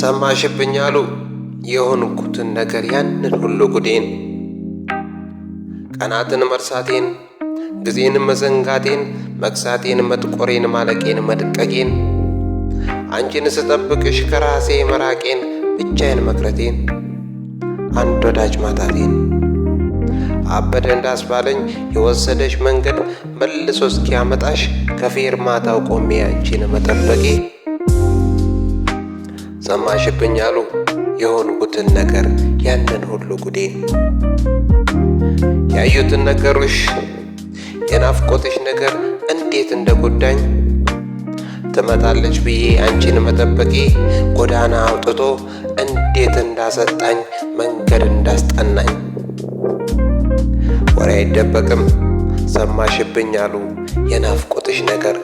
ሰማሽብኝ አሉ የሆንኩትን ነገር ያንን ሁሉ ጉዴን፣ ቀናትን መርሳቴን፣ ጊዜን መዘንጋቴን፣ መክሳቴን፣ መጥቆሬን፣ ማለቄን፣ መድቀቄን፣ አንቺን ስጠብቅሽ ከራሴ መራቄን፣ ብቻዬን መቅረቴን፣ አንድ ወዳጅ ማጣቴን፣ አበደ እንዳስባለኝ የወሰደሽ መንገድ መልሶ እስኪያመጣሽ ከፌርማታው ቆሜ አንቺን መጠበቄ፣ ሰማሽብኝ አሉ የሆንኩትን ነገር ያንን ሁሉ ጉዴን፣ ያዩትን ነገሮች የናፍቆትሽ ነገር እንዴት እንደጎዳኝ፣ ትመጣለች ብዬ አንቺን መጠበቄ ጎዳና አውጥቶ እንዴት እንዳሰጣኝ መንገድ እንዳስጠናኝ፣ ወሬ አይደበቅም ሰማሽብኝ አሉ የናፍቆትሽ ነገር